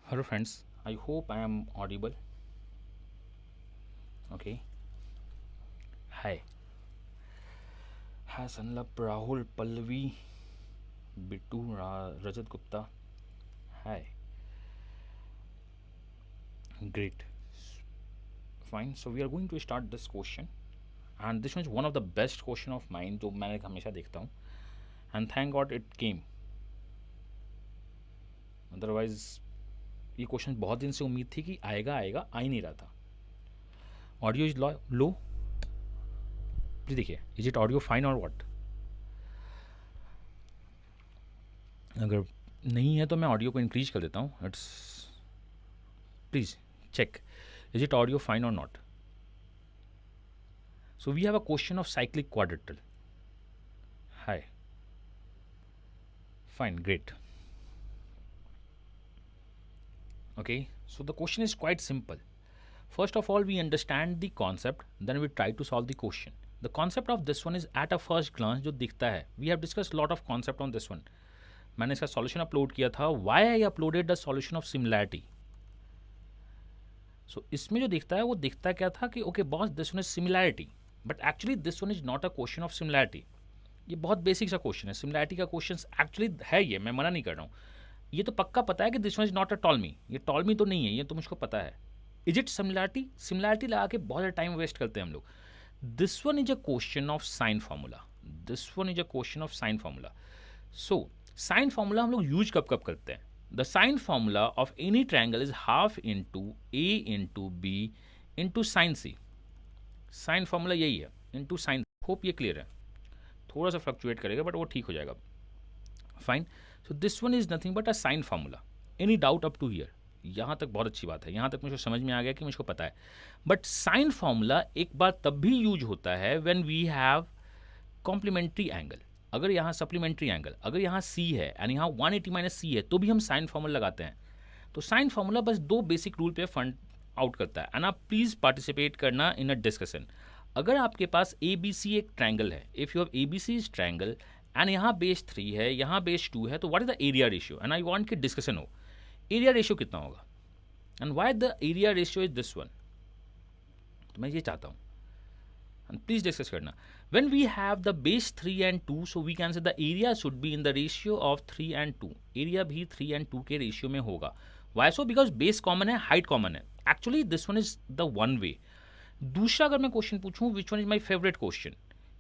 Hello friends, I hope I am audible. Okay. Hi. Hi Sanlap, Rahul, Pallavi, Bittu, Rajat Gupta. Hi. Great. Fine. So we are going to start this question. And this one is one of the best question of mine जो मैंने हमेशा देखता हूँ. And thank God it came. Otherwise ये question बहुत दिन से उम्मीद थी कि आएगा आएगा आ ही नहीं रहा था. Audio is low. प्लीज देखिए, इज इट ऑडियो फाइन और व्हाट? अगर नहीं है तो मैं ऑडियो को इंक्रीज कर देता हूँ. It's please check, is it audio fine or not? So we have a question of cyclic quadrilateral. Hi. Fine, great. Okay, so the question is quite simple. First of all, we understand the concept, then we try to solve the question. The concept of this one is at a first glance जो दिखता है. We have discussed a lot of concept on this one. मैंने इसका solution upload किया था. Why I uploaded the solution of similarity? So इसमें जो दिखता है वो दिखता क्या था कि okay boss, this one is similarity, but actually this one is not a question of similarity. ये बहुत बेसिक सा क्वेश्चन है. सिमिलैरिटी का क्वेश्चन एक्चुअली है, ये मैं मना नहीं कर रहा हूँ. ये तो पक्का पता है कि this one is not a Ptolemy. ये टॉलमी तो नहीं है, ये तो मुझको पता है. Is it similarity? सिमिलैरिटी लगा के बहुत ज़्यादा टाइम वेस्ट करते हैं हम लोग. This one is a question of sine formula. This one is a question of sine formula. So sine formula हम लोग यूज कब कब करते हैं? The sine formula of any triangle is half into a into b into sine C. Sine formula यही है, into sine. Hope ये clear है. थोड़ा सा फ्लक्चुएट करेगा बट वो ठीक हो जाएगा. Fine. So this one is nothing but a sine formula. Any doubt up to here? यहाँ तक बहुत अच्छी बात है, यहाँ तक मुझे समझ में आ गया कि मुझको पता है. बट साइन फार्मूला एक बार तब भी यूज होता है when we have complementary angle. अगर यहाँ सप्लीमेंट्री एंगल, अगर यहाँ सी है एंड यहाँ 180 माइनस सी है, तो भी हम साइन फार्मूला लगाते हैं. तो साइन फार्मूला बस दो बेसिक रूल पे फंड आउट करता है. एंड आप प्लीज़ पार्टिसिपेट करना इन अ डिस्कशन. अगर आपके पास ए बी सी एक ट्रायंगल है, if you have A B C is triangle and यहाँ बेस 3 है, यहाँ बेस 2 है, तो what is the area ratio? And I want कि डिस्कशन हो. एरिया रेशियो कितना होगा and why the area ratio is this one? तो मैं ये चाहता हूँ एंड प्लीज डिस्कस करना. When we have the base 3 and 2, so we can say the area should be in the ratio of 3 and 2. Area भी 3 and 2 के ratio में होगा. Why so? Because base common है, हाइट कॉमन है. Actually this one is the one way. दूसरा अगर मैं question पूछूं which one is my favourite question,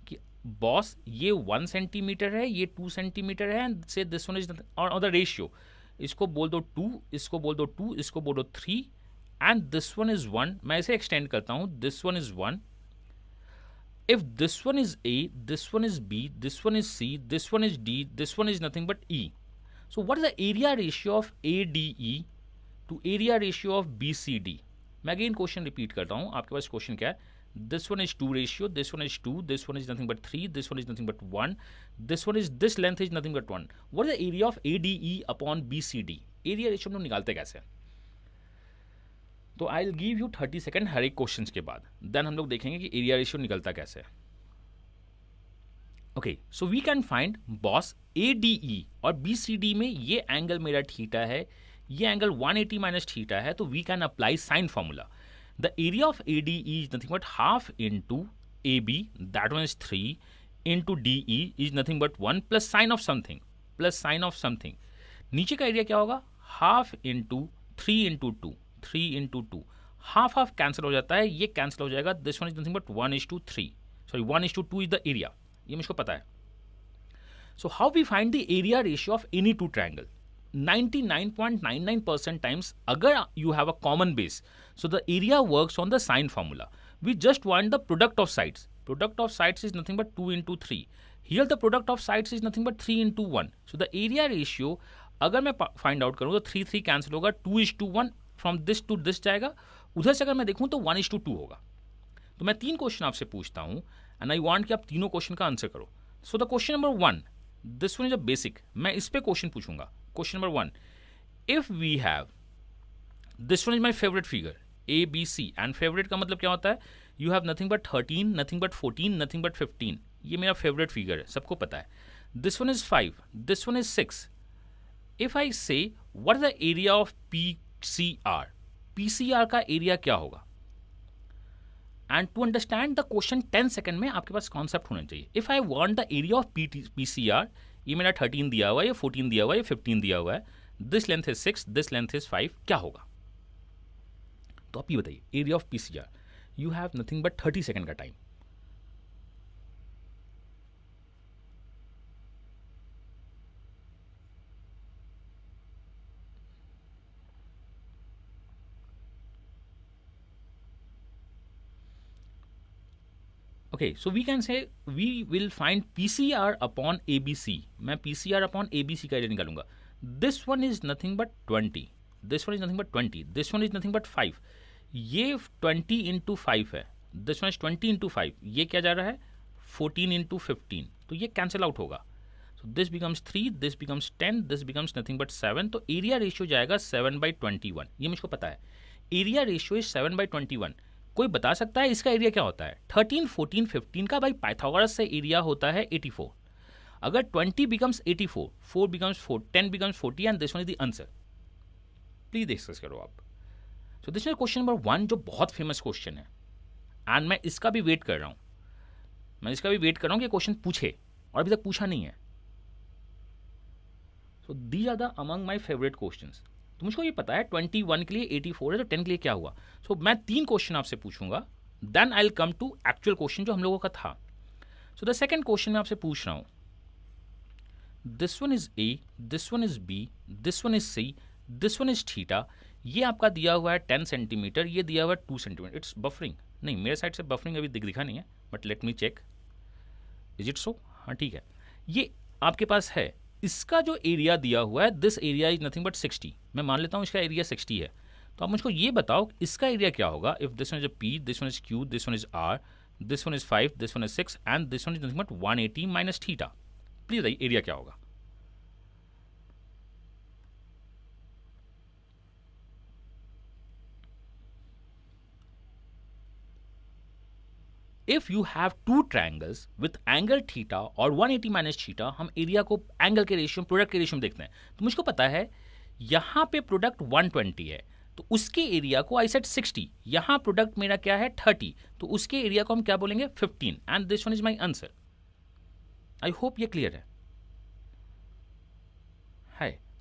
कि बॉस ये 1 सेंटीमीटर है, ये 2 सेंटीमीटर है, एंड से दिस वन इज और द रेशियो, इसको बोल दो 2, इसको बोल दो 2, इसको बोल दो 3, एंड दिस वन इज 1. मैं इसे एक्सटेंड करता हूं. This one is 1. If this one is A, this one is B, this one is C, this one is D, this one is nothing but E. So what is the area ratio of ADE to area ratio of BCD? मैं again question repeat करता हूँ. आपके पास question क्या है? This one is 2 ratio, this one is 2, this one is nothing but 3, this one is nothing but 1, this one is this length is nothing but 1. What is the area of ADE upon BCD? Area ratio हम लोग निकालते कैसे? तो I will give you 30 second हर एक क्वेश्चन के बाद, देन हम लोग देखेंगे कि एरिया रेशियो निकलता कैसे. Okay, so we can find boss ADE और BCD में ये एंगल मेरा थीटा है, ये एंगल 180 माइनस थीटा है, तो we can apply sine formula. The area of ADE is nothing but half into AB, that one is 3, into DE is nothing but 1 plus sine of something, plus sine of something. नीचे का area क्या होगा? Half into 3 into 2, 3 into 2. Half half cancel हो जाता है, ये cancel हो जाएगा. This one is nothing but 1:3, sorry 1:2 is the area. ये मुझको पता है. So how we find the area ratio of any two triangle? 99.99% times अगर you have a common base, so the area works on the sine formula. We just want the product of sides. Product of sides is nothing but 2 into 3. Here the product of sides is nothing but 3 into 1. So the area ratio अगर मैं find out करूँ तो 3 cancel होगा, 2:1 from this to this जाएगा. उधर से अगर मैं देखूँ तो 1:2 होगा. तो मैं 3 क्वेश्चन आपसे पूछता हूँ एंड आई वांट कि आप तीनों क्वेश्चन का आंसर करो. So the question number 1, this one is a basic. मैं इस पे क्वेश्चन पूछूंगा. Question number 1, if we have, this one is my favourite figure ABC, and favourite का मतलब क्या होता है? You have nothing but 13, nothing but 14, nothing but 15. ये मेरा फेवरेट फिगर है, सबको पता है. This one is 5, this one is 6. If I say what is the area of PCR, PCR का एरिया क्या होगा? And to understand the question 10 second में आपके पास कॉन्सेप्ट होना चाहिए. If I want the area of PCR, ये मेरा 13 दिया हुआ है, ये 14 दिया हुआ है, ये 15 दिया हुआ है, this length is 6, this length is 5, क्या होगा? तो आप ये बताइए, area of PCR. You have nothing but 30 second का time. Okay, so we can say we will find PCR upon ABC. मैं PCR upon ABC का एरिया निकालूंगा. This one is nothing but 20. This one is nothing but 20. This one is nothing but 5. ये 20 into 5 है. This one is 20 into 5. ये क्या जा रहा है? 14 into 15. तो ये कैंसिल आउट होगा. So this becomes 3, this becomes 10, this becomes nothing but 7. तो एरिया रेशियो जाएगा 7/21. ये मुझको पता है. Area ratio is 7/21. कोई बता सकता है इसका एरिया क्या होता है? 13, 14, 15 का भाई पाइथागोरस से एरिया होता है 84. अगर 20 becomes 84, 4 becomes 4, 10 becomes 40 and this one is the answer. Please discuss करो आप. So this is question number 1 जो बहुत फेमस क्वेश्चन है एंड मैं इसका भी वेट कर रहा हूं. कि क्वेश्चन पूछे और अभी तक पूछा नहीं है. So these are the among my favourite questions. तो मुझको ये पता है 21 के लिए 84 है, तो 10 के लिए क्या हुआ? सो मैं 3 क्वेश्चन आपसे पूछूंगा, then I will come to actual question जो हम लोगों का था. सो द सेकंड क्वेश्चन मैं आपसे पूछ रहा हूं. This one is A, this one is B, this one is C, this one is theta. ये आपका दिया हुआ है 10 सेंटीमीटर, ये दिया हुआ है 2 सेंटीमीटर. It's buffering. नहीं, मेरे साइड से बफरिंग अभी दिखा नहीं है, but let me check. Is it so? हाँ ठीक है, ये आपके पास है. इसका जो एरिया दिया हुआ है, this area is nothing but 60. मैं मान लेता हूँ इसका एरिया 60 है. तो आप मुझको ये बताओ इसका एरिया क्या होगा? If this one is P, this one is Q, this one is R, this one is 5, this one is 6 and this one is nothing but 180 minus theta. Please बताइए एरिया क्या होगा? If you have 2 triangles with angle theta और 180 minus theta, हम area को angle के ratio, product के ratio में देखते हैं. तो मुझको पता है यहां पे प्रोडक्ट 120 है, तो उसके एरिया को आई सेट 60. यहां प्रोडक्ट मेरा क्या है 30, तो उसके एरिया को हम क्या बोलेंगे 15. And this one is my answer. I hope ये क्लियर है.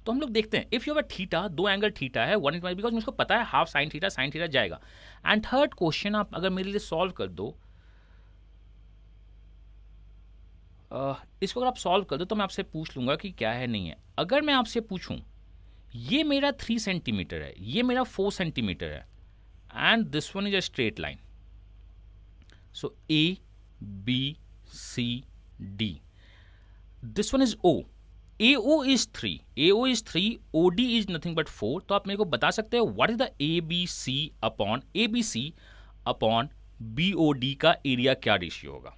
तो हम लोग देखते हैं. If you have theta, 2 angle theta है 180, बिकॉज मुझको पता है हाफ साइन थीटा जाएगा. एंड थर्ड क्वेश्चन आप अगर मेरे लिए सॉल्व कर दो, इसको अगर आप सॉल्व कर दो तो मैं आपसे पूछ लूंगा कि क्या है नहीं है. अगर मैं आपसे पूछूं ये मेरा 3 सेंटीमीटर है, ये मेरा 4 सेंटीमीटर है, and this one is a straight line. So A, B, C, D. This one is O. AO is 3, OD is nothing but 4. तो आप मेरे को बता सकते हो what is the ABC upon BOD का एरिया क्या रेशियो होगा?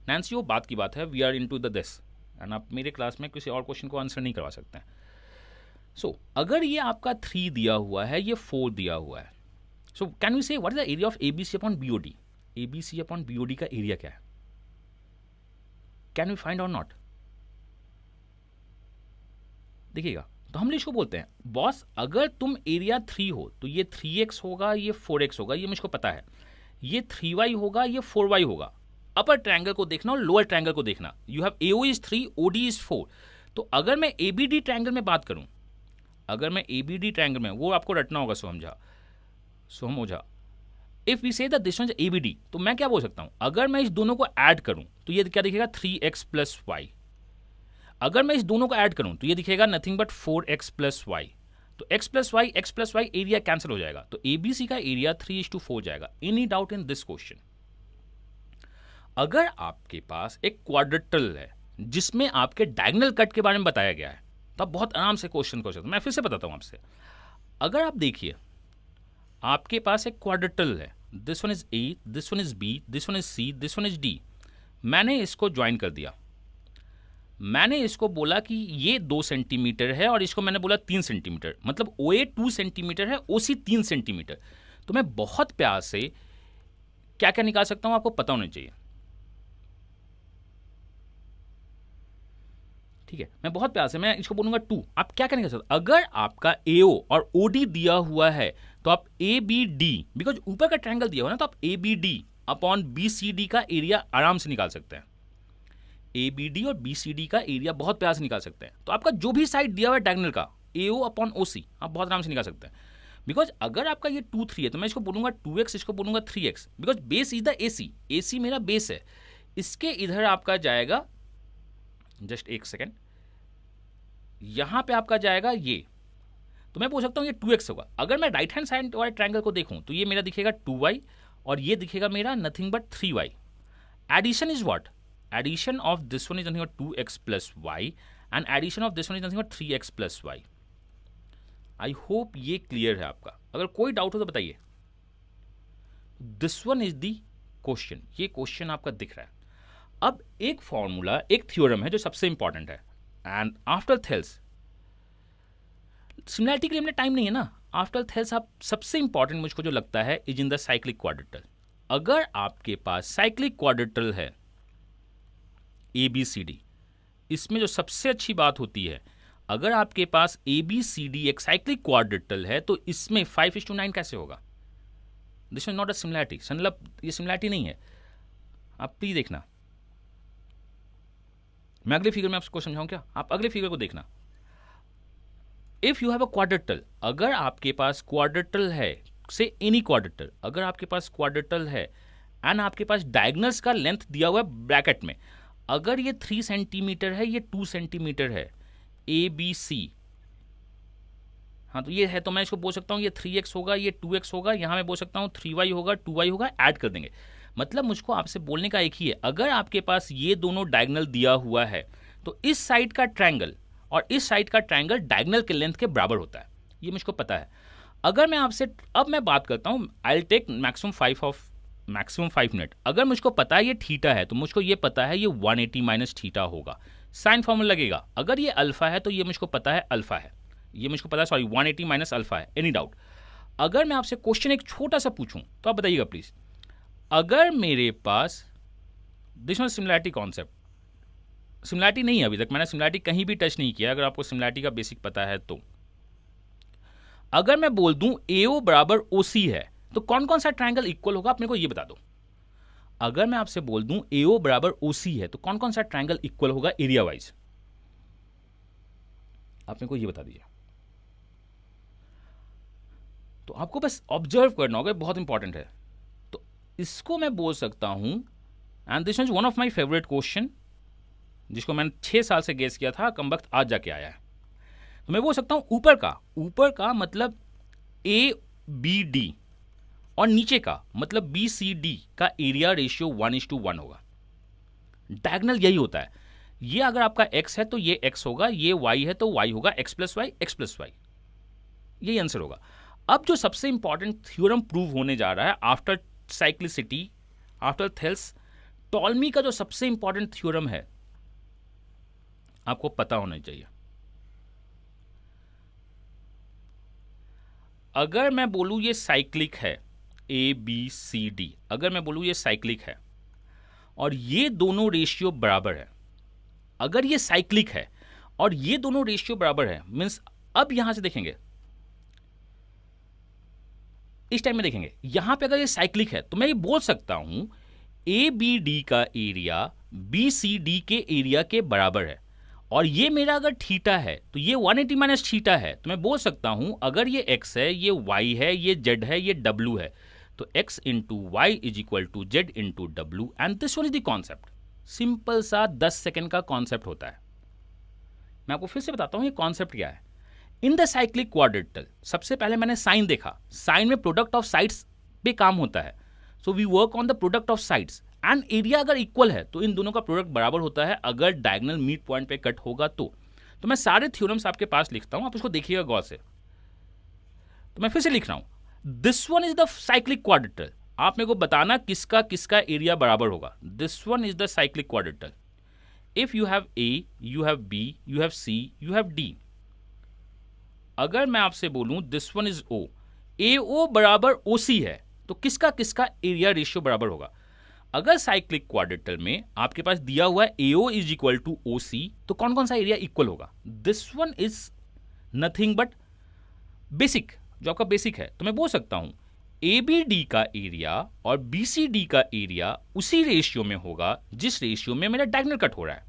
नैन्सी, वो बात की बात है, we are into the this and आप मेरे क्लास में किसी और क्वेश्चन को आंसर नहीं करवा सकते हैं. सो अगर ये आपका 3 दिया हुआ है, ये 4 दिया हुआ है, सो कैन वी से what is the area of ABC upon BOD? ABC upon BOD का एरिया क्या है? कैन वी फाइंड और नॉट? देखिएगा, तो हम इसको बोलते हैं बॉस, अगर तुम एरिया 3 हो तो ये 3x होगा, ये 4x होगा, ये मुझको पता है. ये 3y होगा, ये 4y होगा. अपर ट्रायंगल को देखना और लोअर ट्रायंगल को देखना. You have AO is 3, OD is 4. तो अगर मैं ABD ट्रायंगल में बात करूं, वो आपको रटना होगा Soham Ojha. If we say that this one is ABD, तो मैं क्या बोल सकता हूं? अगर मैं इस दोनों को ऐड करूं तो ये क्या दिखेगा 3x प्लस y. अगर मैं इस दोनों को ऐड करूं तो ये दिखेगा nothing but 4x plus y. तो x plus y area cancel हो जाएगा. तो ABC का एरिया 3:4 जाएगा. Any doubt in this question? अगर आपके पास एक क्वाड्रेटल है जिसमें आपके डायगोनल कट के बारे में बताया गया है, तो आप बहुत आराम से क्वेश्चन को सकते. मैं फिर से बताता हूं आपसे. अगर आप देखिए, आपके पास एक क्वाड्रेटल है, this one is A, this one is B, this one is C, this one is D. मैंने इसको ज्वाइन कर दिया. मैंने इसको बोला कि ये 2 सेंटीमीटर है और इसको मैंने बोला 3 सेंटीमीटर, मतलब OA 2 सेंटीमीटर है, OC 3 सेंटीमीटर. तो मैं बहुत प्यार से क्या क्या निकाल सकता हूं, आपको पता होना चाहिए. ठीक है, मैं बहुत प्यार से मैं इसको बोलूंगा 2। आप क्या कहने का, अगर आपका AO और OD दिया हुआ है तो आप ABD, बिकॉज ऊपर का ट्रायंगल दिया हुआ है ना, तो आप ABD अपॉन BCD का एरिया आराम से निकाल सकते हैं। ABD और BCD का एरिया बहुत प्यार से निकाल सकते हैं। तो आपका जो भी साइड दिया हुआ है डायगोनल का, AO अपॉन OC, आप बहुत आराम से निकाल सकते हैं। बिकॉज अगर आपका ये 2 3 है तो मैं इसको बोलूंगा 2x, इसको बोलूंगा 3x, because base is the AC मेरा बेस है। इसके इधर आपका जाएगा, जस्ट एक सेकेंड, यहां पे आपका जाएगा ये, तो मैं बोल सकता हूं ये 2x होगा। अगर मैं राइट हैंड साइड वाले ट्रायंगल को देखूं तो ये मेरा दिखेगा 2y और ये दिखेगा मेरा nothing but 3y। Addition is what? Addition of this one is nothing but 2x plus y and addition of this one is nothing but 3x plus y। I hope ये क्लियर है आपका। अगर कोई doubt हो तो बताइए। This one is the question, ये question आपका दिख रहा है। अब एक फॉर्मूला, एक थ्योरम है जो सबसे इंपॉर्टेंट है, एंड आफ्टर थेल्स, सिमिलैरिटी के लिए हमने टाइम नहीं है ना, आफ्टर थेल्स आप सबसे इंपॉर्टेंट मुझको जो लगता है is in the cyclic quadrilateral. अगर आपके पास साइक्लिक क्वाड्रेटल है ABCD, इसमें जो सबसे अच्छी बात होती है, अगर आपके पास ABCD एक साइक्लिक क्वाड्रेटल है तो इसमें 5:9 कैसे होगा? This is not a similarity, मतलब ये सिमिलैरिटी नहीं है। आप प्लीज देखना, मैं अगले फिगर में आपको समझाऊं क्या? आप अगले फिगर को देखना। If you have a quadrilateral, अगर आपके पास क्वाड्रेटल है, से एनी क्वाड्रेटल, अगर आपके पास क्वाड्रेटल है एंड आपके पास डायगोनल्स का लेंथ दिया हुआ है ब्रैकेट में, अगर ये 3 सेंटीमीटर है, ये 2 सेंटीमीटर है, ABC, हाँ तो ये है, तो मैं इसको बोल सकता हूँ ये 3x होगा, ये 2x होगा, यहां मैं बोल सकता हूँ 3y होगा, 2y होगा, ऐड कर देंगे। मतलब मुझको आपसे बोलने का एक ही है, अगर आपके पास ये दोनों डायगोनल दिया हुआ है तो इस साइड का ट्रायंगल और इस साइड का ट्रायंगल डायगोनल के लेंथ के बराबर होता है, ये मुझको पता है। अगर मैं आपसे अब मैं बात करता हूँ, I will take maximum 5 minute. अगर मुझको पता है ये थीटा है तो मुझको ये पता है ये 180 माइनस थीटा होगा, साइन फॉर्मूला लगेगा। अगर ये अल्फा है तो ये मुझको पता है अल्फा है, ये मुझको पता है, सॉरी 180 माइनस अल्फा है। Any doubt? अगर मैं आपसे क्वेश्चन एक छोटा सा पूछूं तो आप बताइएगा प्लीज। अगर मेरे पास this one similarity concept, similarity नहीं है अभी तक, मैंने सिमिलैरिटी कहीं भी टच नहीं किया। अगर आपको सिमिलैरिटी का बेसिक पता है तो, अगर मैं बोल दूं AO बराबर OC है तो कौन कौन सा ट्रायंगल इक्वल होगा, आप मेरे को ये बता दो। अगर मैं आपसे बोल दूं AO बराबर OC है तो कौन कौन सा ट्रायंगल इक्वल होगा एरिया वाइज, आप मेरे को ये बता दीजिए। तो आपको बस ऑब्जर्व करना होगा, बहुत इंपॉर्टेंट है। तो इसको मैं बोल सकता हूं, and this is one of my favourite question, जिसको मैंने 6 साल से गेस किया था, कम वक्त आज जाके आया है। तो मैं बोल सकता हूं ऊपर का मतलब ABD और नीचे का मतलब BCD का एरिया रेशियो 1:1 होगा। डायगोनल यही होता है। ये अगर आपका x है तो ये x होगा, ये y है तो y होगा, x प्लस वाई, यही आंसर होगा। अब जो सबसे इंपॉर्टेंट थ्योरम प्रूव होने जा रहा है आफ्टर साइक्लिसिटी, आफ्टर थेल्स, टॉल्मी का जो सबसे इंपॉर्टेंट थ्योरम है, आपको पता होना चाहिए। अगर मैं बोलूं ये साइक्लिक है ABCD, अगर मैं बोलूं ये साइक्लिक है और ये दोनों रेशियो बराबर है, अगर ये साइक्लिक है और ये दोनों रेशियो बराबर है, मींस अब यहां से देखेंगे, इस टाइम में देखेंगे, यहां पे अगर ये साइक्लिक है तो मैं ये बोल सकता हूं ABD का एरिया BCD के एरिया के बराबर है। और ये मेरा अगर थीटा है तो ये 180 माइनस थीटा है, तो मैं बोल सकता हूं अगर ये x है, ये y है, ये z है, ये w है, तो x into y is equal to z into डब्ल्यू, and this one is the concept. Simple सा 10 सेकेंड का कॉन्सेप्ट होता है। मैं आपको फिर से बताता हूं ये कॉन्सेप्ट क्या है। इन द साइक्लिक क्वाड्रेटल, सबसे पहले मैंने साइन देखा, साइन में प्रोडक्ट ऑफ साइड्स पे काम होता है, so we work on the product of sides, and area अगर इक्वल है तो इन दोनों का प्रोडक्ट बराबर होता है अगर डायगोनल मिड पॉइंट पे कट होगा तो मैं सारे थ्योरम्स आपके पास लिखता हूं, आप उसको देखिएगा गौर से। तो मैं फिर से लिख रहा हूं, this one is the cyclic quadrilateral, आप मेरे को बताना किसका किसका एरिया बराबर होगा। This one is the cyclic quadrilateral. If you have A, you have B, you have C, you have D। अगर मैं आपसे बोलूं this one is O, AO बराबर OC है तो किसका किसका एरिया रेशियो बराबर होगा। अगर साइक्लिक क्वाड्रेटल में आपके पास दिया हुआ है AO is equal to OC, तो कौन कौन सा एरिया इक्वल होगा? This one is nothing but basic, जो आपका बेसिक है। तो मैं बोल सकता हूं ABD का एरिया और BCD का एरिया उसी रेशियो में होगा जिस रेशियो में मेरा डायगोनल कट हो रहा है।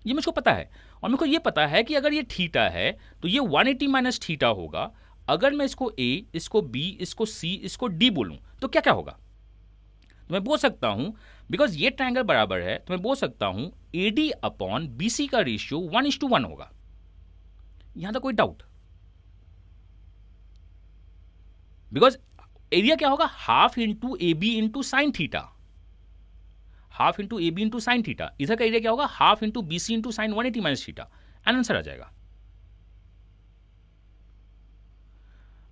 ये मुझको पता है, और मेरे को ये पता है कि अगर ये थीटा है तो ये 180 माइनस थीटा होगा। अगर मैं इसको A, इसको B, इसको C, इसको D बोलूं तो क्या क्या होगा? तो मैं बोल सकता हूं, बिकॉज ये ट्रायंगल बराबर है, तो मैं बोल सकता हूं AD अपॉन BC का रेशियो 1:1 होगा। यहां तक कोई डाउट? बिकॉज एरिया क्या होगा? Half into AB into sine theta, half into AB into sine theta. इधर का एरिया क्या होगा? Half into BC into sine 180 minus theta. And answer आ जाएगा।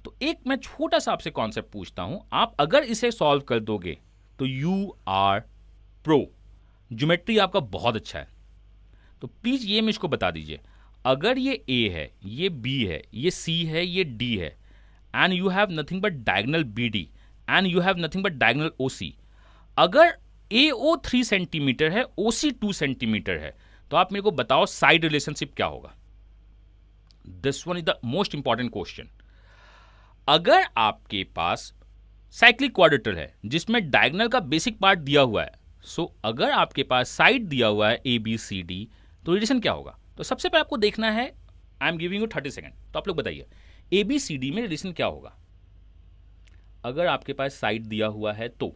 तो एक मैं छोटा सा आपसे कॉन्सेप्ट पूछता हूं, आप अगर इसे सॉल्व कर दोगे तो यू आर प्रो। ज्योमेट्री आपका बहुत अच्छा है, तो प्लीज ये मुझको बता दीजिए, अगर ये A है, ये B है, ये C है, ये D है, and you have nothing but diagonal BD and you have nothing but diagonal OC, अगर AO 3 सेंटीमीटर है, OC 2 सेंटीमीटर है, तो आप मेरे को बताओ साइड रिलेशनशिप क्या होगा? This one is the most important question. अगर आपके पास साइक्लिक क्वाड्रेटल है जिसमें डायगोनल का बेसिक पार्ट दिया हुआ है, सो अगर आपके पास साइड दिया हुआ है ABCD, तो रिलेशन क्या होगा? तो सबसे पहले आपको देखना है, I am giving you 30 second, तो आप लोग बताइए ABCD में रिलेशन क्या होगा अगर आपके पास साइड दिया हुआ है तो?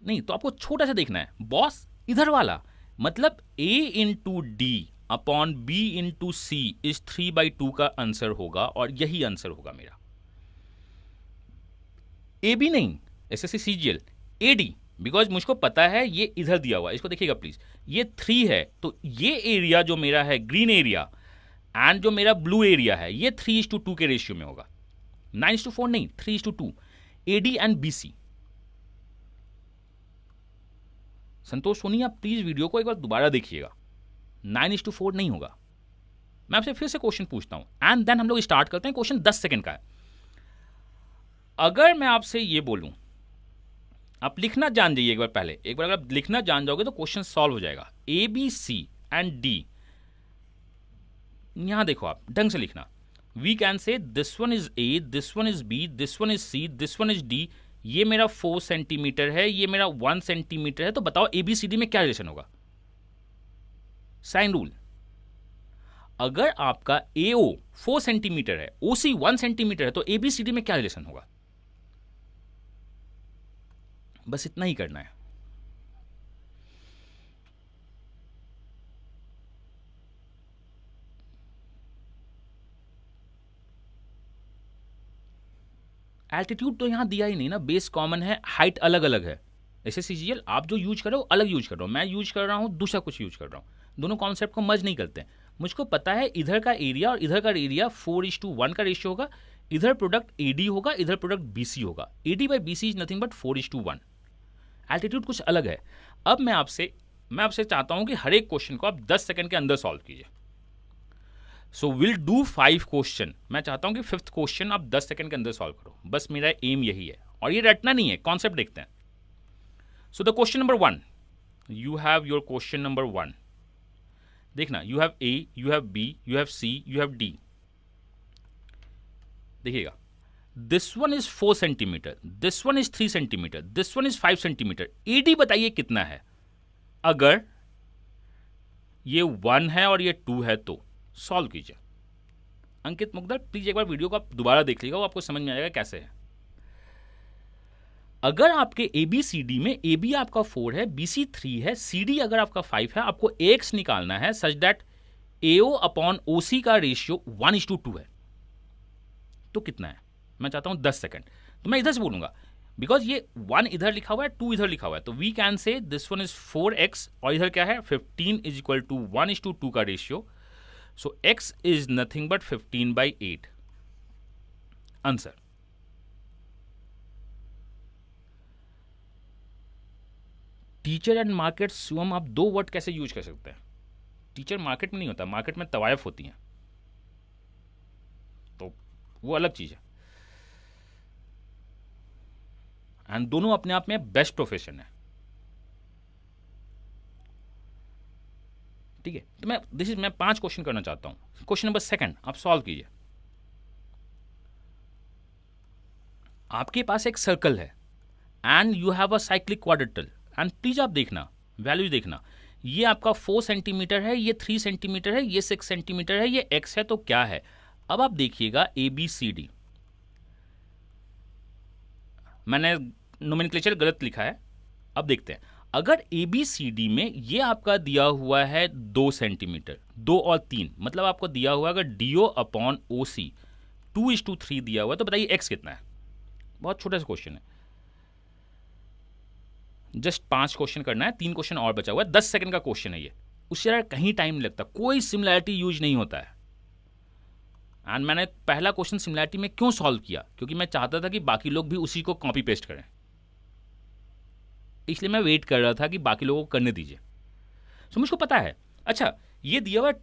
नहीं, तो आपको छोटा सा देखना है बॉस, इधर वाला, मतलब A into D upon B into C is 3/2 का आंसर होगा, और यही आंसर होगा मेरा। AB नहीं, SSC CGL, AD, बिकॉज मुझको पता है ये इधर दिया हुआ है। इसको देखिएगा प्लीज, ये 3 है, तो ये एरिया जो मेरा है ग्रीन एरिया एंड जो मेरा ब्लू एरिया है, ये 3:2 के रेशियो में होगा। 9:4 नहीं, 3:2, AD एंड BC। संतोष सोनी, आप प्लीज वीडियो को एक बार दोबारा देखिएगा, 9:4 नहीं होगा। मैं आपसे फिर से क्वेश्चन पूछता हूं, एंड देन हम लोग स्टार्ट करते हैं। क्वेश्चन 10 सेकंड का है। अगर मैं आपसे ये बोलूं, आप लिखना जान जाइए एक बार पहले, एक बार अगर आप लिखना जान जाओगे तो क्वेश्चन सॉल्व हो जाएगा। ABC एंड D, यहां देखो, आप ढंग से लिखना। We can say this one is A, this one is B, this one is C, this one is D। ये मेरा 4 सेंटीमीटर है, ये मेरा 1 सेंटीमीटर है, तो बताओ ABCD में क्या रिलेशन होगा? Sine rule. अगर आपका AO 4 सेंटीमीटर है, OC 1 सेंटीमीटर है, तो ABCD में क्या रिलेशन होगा? बस इतना ही करना है। एल्टीट्यूड तो यहां दिया ही नहीं ना, बेस कॉमन है, हाइट अलग अलग है। ऐसे CGL आप जो यूज कर रहे हो अलग यूज कर रहे हो, मैं यूज कर रहा हूं दूसरा कुछ यूज कर रहा हूं, दोनों कॉन्सेप्ट को मर्ज नहीं करते हैं। मुझको पता है इधर का एरिया और इधर का एरिया 4:1 का रेशियो होगा, इधर प्रोडक्ट AD होगा, इधर प्रोडक्ट BC होगा। AD by BC is nothing but 4:1। Altitude कुछ अलग है। अब मैं आपसे चाहता हूं कि हर एक क्वेश्चन को आप 10 सेकंड के अंदर सॉल्व कीजिए। So will do 5 question. मैं चाहता हूं कि 5th क्वेश्चन आप 10 सेकंड के अंदर सॉल्व करो, बस मेरा एम यही है, और ये रटना नहीं है, कॉन्सेप्ट देखते हैं। सो the question number 1, you have your question number 1। देखना, you have A, you have B, you have C, you have D। देखिएगा, this one is 4 centimetre, this one is 3 centimetre, this one is 5 centimetre. AD बताइए कितना है? अगर ये 1 है और ये 2 है तो सॉल्व कीजिए। अंकित मुग्धर, प्लीज एक बार वीडियो को आप दोबारा देख लीजिएगा, वो आपको समझ में आएगा कैसे है। अगर आपके ABCD में AB आपका 4 है, BC 3 है, CD अगर आपका 5 है, आपको AX निकालना है such that AO upon OC का रेशियो 1:2 है। तो कितना है? मैं चाहता हूं 10 सेकंड, तो मैं इधर से बोलूंगा, बिकॉज ये 1 इधर लिखा हुआ है, 2 इधर लिखा हुआ है, तो we can say this one is 4x, और इधर क्या है 15 इज इक्वल टू 1:2 का ratio. So x is nothing but 15/8 answer. Teacher and market, Shivam आप 2 वर्ड कैसे यूज कर सकते हैं? टीचर मार्केट में नहीं होता, मार्केट में तवायफ होती हैं। तो वो अलग चीज़ है। एंड दोनों अपने आप में बेस्ट प्रोफेशन है। ठीक है, तो मैं 5 क्वेश्चन करना चाहता हूँ। क्वेश्चन नंबर सेकंड आप सॉल्व कीजिए। आपके पास एक सर्कल है and you have a cyclic quadrilateral, and please आप देखना, वैल्यूज देखना, ये आपका 4 सेंटीमीटर है, ये 3 सेंटीमीटर है, ये 6 सेंटीमीटर है, ये x है, तो क्या है? अब आप देखिएगा ABCD, मैंने नोमेनक्लेचर गलत लिखा है। अब देखते हैं, अगर ABCD में ये आपका दिया हुआ है 2 सेंटीमीटर, 2 और 3, मतलब आपको दिया हुआ अगर DO अपॉन OC 2:3 दिया हुआ है, तो बताइए x कितना है? बहुत छोटा सा क्वेश्चन है, जस्ट 5 क्वेश्चन करना है, 3 क्वेश्चन और बचा हुआ है, 10 सेकंड का क्वेश्चन है ये, उससे ज़्यादा कहीं टाइम नहीं लगता, कोई सिमिलैरिटी यूज नहीं होता है। एंड मैंने पहला क्वेश्चन सिमिलैरिटी में क्यों सॉल्व किया? क्योंकि मैं चाहता था कि बाकी लोग भी उसी को कॉपी पेस्ट करें, इसलिए मैं वेट कर रहा था कि बाकी लोगों को करने दीजिए। सो मुझको पता है। अच्छा, ये दिया हुआ है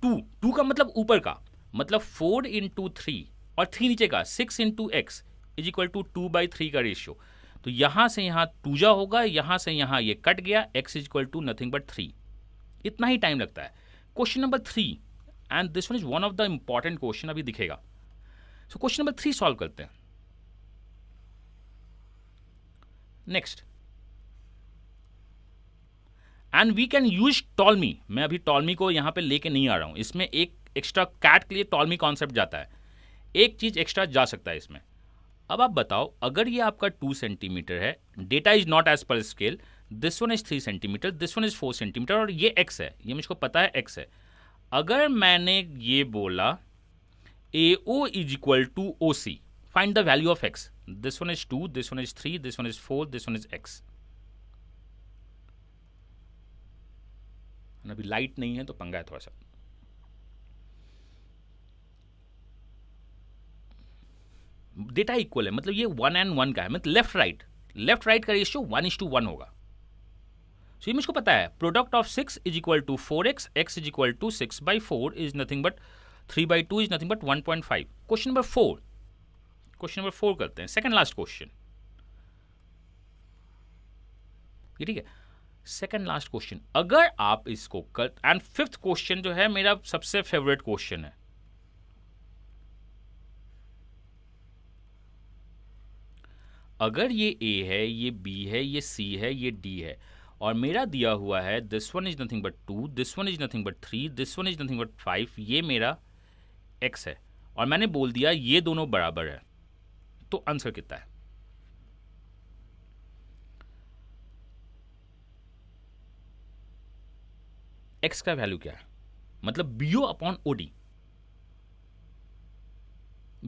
2 का मतलब ऊपर का, मतलब 4 इंटू 3 और 3 नीचे का, 6 into x is equal to 2/3 का रेशियो। तो यहां से यहां 2 जा होगा, यहां से यहां ये कट गया, x is equal to nothing but 3। इतना ही टाइम लगता है। Question number 3, and this one is one of the important question, अभी दिखेगा। सो क्वेश्चन नंबर 3 सॉल्व करते हैं। Next, and we can use Ptolemy. मैं अभी टॉलमी को यहां पे लेके नहीं आ रहा हूं, इसमें एक एक्स्ट्रा कैट के लिए टॉलमी कॉन्सेप्ट जाता है, एक चीज एक्स्ट्रा जा सकता है इसमें। अब आप बताओ, अगर ये आपका 2 सेंटीमीटर है, data is not as per scale, this one is 3 centimetre, this one is 4 centimetre, और ये x है, ये मुझको पता है x है। अगर मैंने ये बोला AO is equal to OC, find the value of x, this one is 2, this one is 3, this one is 4, this one is x। अभी लाइट नहीं है तो पंगा है थोड़ा सा। डेटा इक्वल है, मतलब ये 1 and 1 का है, मतलब लेफ्ट राइट का रेशियो 1:1 होगा। सो ये मुझको पता है, product of 6 is equal to 4x, x is equal to 6/4 is nothing but 3/2 is nothing but 1.5। Question number 4 करते हैं, सेकंड लास्ट क्वेश्चन। ये ठीक है, सेकंड लास्ट क्वेश्चन। अगर आप इसको कर, एंड फिफ्थ क्वेश्चन जो है मेरा सबसे फेवरेट क्वेश्चन है। अगर ये A है, ये B है, ये C है, ये D है, और मेरा दिया हुआ है this one is nothing but 2, this one is nothing but 3, this one is nothing but 5, ये मेरा x है, और मैंने बोल दिया ये दोनों बराबर है, तो आंसर कितना है? x का वैल्यू क्या है? मतलब BO upon OD।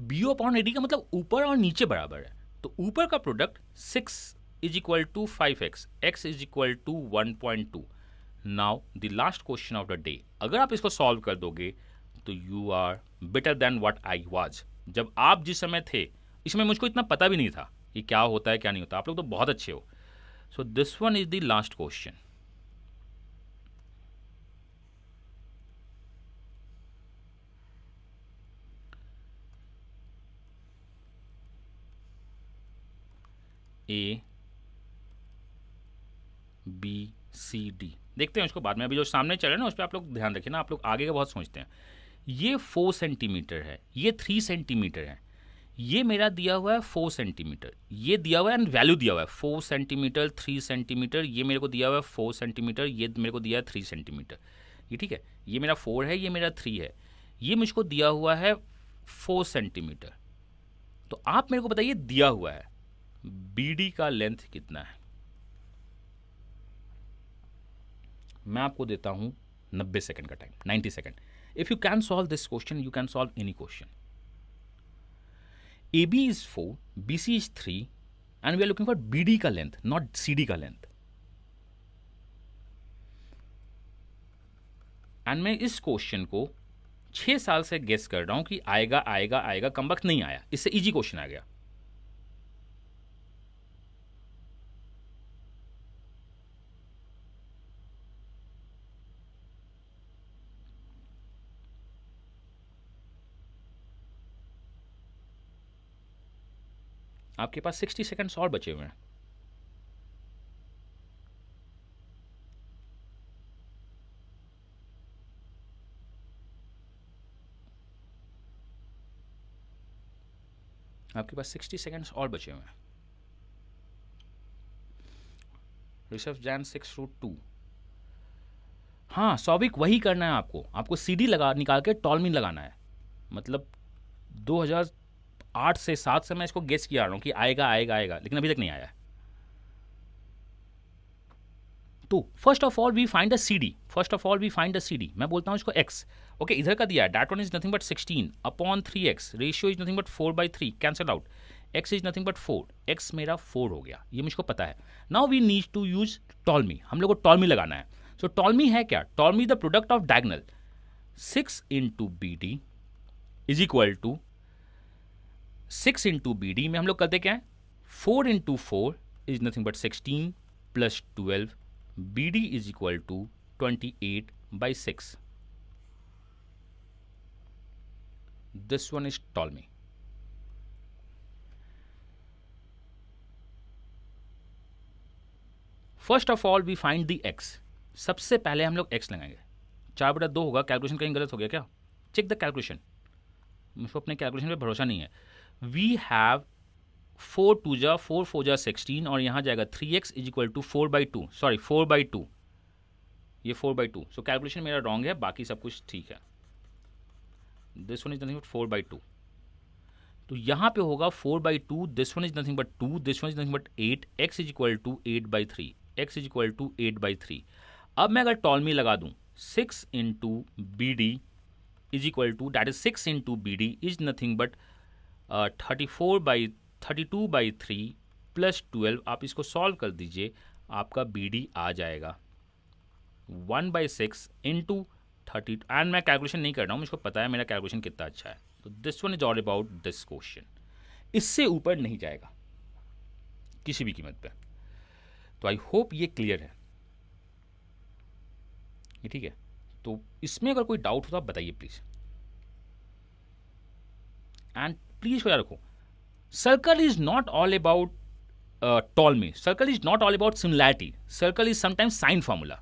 BO upon AD का मतलब ऊपर और नीचे बराबर है, तो ऊपर का product 6 is equal to 5x, x is equal to 1.2। Now the last question of the day, अगर आप इसको सॉल्व कर दोगे तो you are better than what I was. जब आप जिस समय थे, इसमें मुझको इतना पता भी नहीं था कि क्या होता है क्या नहीं होता, आप लोग तो बहुत अच्छे हो। सो this one is the last question. A B C D देखते हैं उसको बाद में, अभी जो सामने चल रहा है ना उस पर आप लोग ध्यान रखिए ना, आप लोग आगे का बहुत सोचते हैं। ये 4 सेंटीमीटर है, ये 3 सेंटीमीटर है, ये मेरा दिया हुआ है 4 सेंटीमीटर, ये दिया हुआ है एंड वैल्यू दिया हुआ है 4 सेंटीमीटर, 3 सेंटीमीटर, ये मेरे को दिया हुआ है 4 सेंटीमीटर, ये मेरे को दिया है 3 सेंटीमीटर। ये ठीक है, ये मेरा 4 है, ये मेरा 3 है, ये मुझको दिया हुआ है 4 सेंटीमीटर। तो आप मेरे को बताइए, दिया हुआ है BD का लेंथ कितना है? मैं आपको देता हूं 90 सेकंड का time, 90 second. If you can solve this question, you can solve any question. AB is 4, BC is 3, and we are looking for BD का लेंथ, not CD का लेंथ। एंड मैं इस क्वेश्चन को 6 साल से गेस कर रहा हूं कि आएगा आएगा आएगा, कम वक्त नहीं आया, इससे इजी क्वेश्चन आ गया। आपके पास 60 सेकंड्स और बचे हुए हैं। आपके पास 60 सेकंड्स और बचे हुए हैं। ऋषभ जैन 6√2। हाँ सौविक, वही करना है आपको CD निकाल के टॉलमिन लगाना है। मतलब 2008 से 7 से मैं इसको गेस किया रहा हूँ कि आएगा आएगा आएगा, लेकिन अभी तक नहीं आया है। तो first of all we find a CD। मैं बोलता हूँ इसको x। ओके, इधर का दिया है, that one is nothing but 16 upon 3x, ratio is nothing but 4/3, cancel out, x is nothing but 4, x मेरा 4 हो गया, ये मुझको पता है। Now we need to use Ptolemy, हम लोग को टॉलमी लगाना है। सो टॉलमी है क्या? Ptolemy the product of diagonal 6 into BD is equal to 6 into BD में हम लोग करते क्या है, 4 into 4 is nothing but 16 plus 12, BD is equal to 28/6. This one is Ptolemy. First of all we find the x. सबसे पहले हम लोग x लगाएंगे। 4/2 होगा, कैलकुलेशन कहीं गलत हो गया क्या? चेक द कैलकुलेशन, मुझको अपने कैलकुलेशन पे भरोसा नहीं है। वी हैव 4 2 जा 4 4 जा 16 और यहाँ जाएगा 3x is equal to 4/2, sorry 4/2, ये 4/2। सो कैलकुलेशन मेरा रॉन्ग है, बाकी सब कुछ ठीक है। This one is nothing but 4/2, तो यहाँ पे होगा 4/2, this one is nothing but 2, this one is nothing but 8, x is equal to 8/3, x is equal to 8/3। अब मैं अगर टॉलमी लगा दूं 6 into BD is equal to, that is 6 into BD is nothing but 32/3 plus 12, आप इसको solve कर दीजिए, आपका BD आ जाएगा 1/6 इंटू 30, एंड मैं कैलकुलेशन नहीं कर रहा हूँ, मुझको पता है मेरा कैलकुलेशन कितना अच्छा है। तो this one is all about this question, इससे ऊपर नहीं जाएगा किसी भी कीमत पे। तो आई होप ये क्लियर है, ये ठीक है। तो इसमें अगर कोई डाउट हो तो आप बताइए प्लीज, एंड प्लीज याद रखो, circle is not all about Ptolemy, circle is not all about similarity, circle is sometimes sine formula.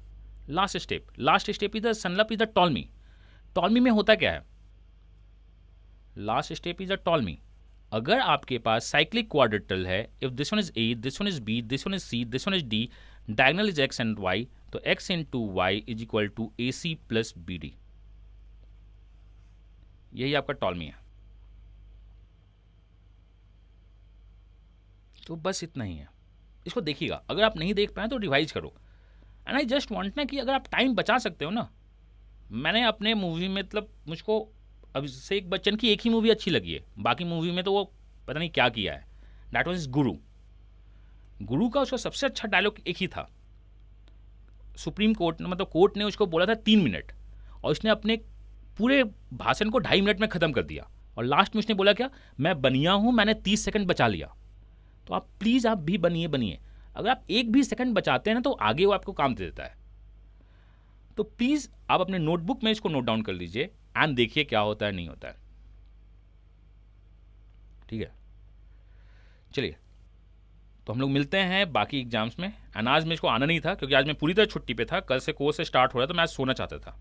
Last step is the सनलप इज द टॉलमी। टॉलमी में होता क्या है? Last step is the Ptolemy. अगर आपके पास साइक्लिक क्वाड्रेटल है, if this one is A, this one is B, this one is C, this one is D, diagonal is x and y, तो x into y is equal to AC plus BD, यही आपका Ptolemy है। तो बस इतना ही है, इसको देखिएगा, अगर आप नहीं देख पाए तो रिवाइज करो। एंड आई जस्ट वांट ना कि अगर आप टाइम बचा सकते हो ना, मैंने अपने मूवी में, मतलब मुझको अभिषेक बच्चन की एक ही मूवी अच्छी लगी है, बाकी मूवी में तो वो पता नहीं क्या किया है, दैट वाज गुरु का उसका सबसे अच्छा डायलॉग एक ही था। सुप्रीम कोर्ट ने, मतलब कोर्ट ने उसको बोला था 3 मिनट, और उसने अपने पूरे भाषण को 2.5 मिनट में ख़त्म कर दिया, और लास्ट में उसने बोला क्या, मैं बनिया हूँ, मैंने 30 सेकंड बचा लिया। तो आप प्लीज़ आप भी बनिए, अगर आप एक भी सेकंड बचाते हैं ना तो आगे वो आपको काम दे देता है। तो प्लीज़ आप अपने नोटबुक में इसको नोट डाउन कर लीजिए एंड देखिए क्या होता है नहीं होता है, ठीक है। चलिए, तो हम लोग मिलते हैं बाकी एग्जाम्स में। एंड आज मेरे को आना नहीं था क्योंकि आज मैं पूरी तरह छुट्टी पे था, कल से कोर्स स्टार्ट हो रहा था, मैं आज सोना चाहता था,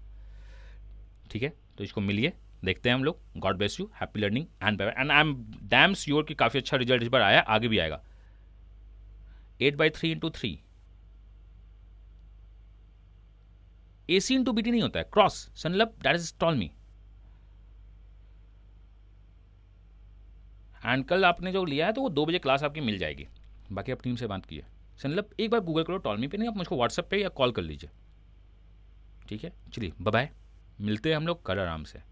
ठीक है। तो इसको मिलिए, देखते हैं हम लोग। God bless you, happy learning and bye, and I am damn sure कि काफ़ी अच्छा रिजल्ट इस बार आया, आगे भी आएगा। 8/3 इंटू 3 AC इंटू BD नहीं होता है, क्रॉस सनलप, दैट इज टॉलमी। एंड कल आपने जो लिया है तो वो 2 बजे क्लास आपकी मिल जाएगी, बाकी आप टीम से बात कीजिए। सनलप एक बार गूगल करो टॉलमी पे, नहीं आप मुझको व्हाट्सएप पे या कॉल कर लीजिए, ठीक है। चलिए बाय बाय, मिलते हैं हम लोग कल आराम से।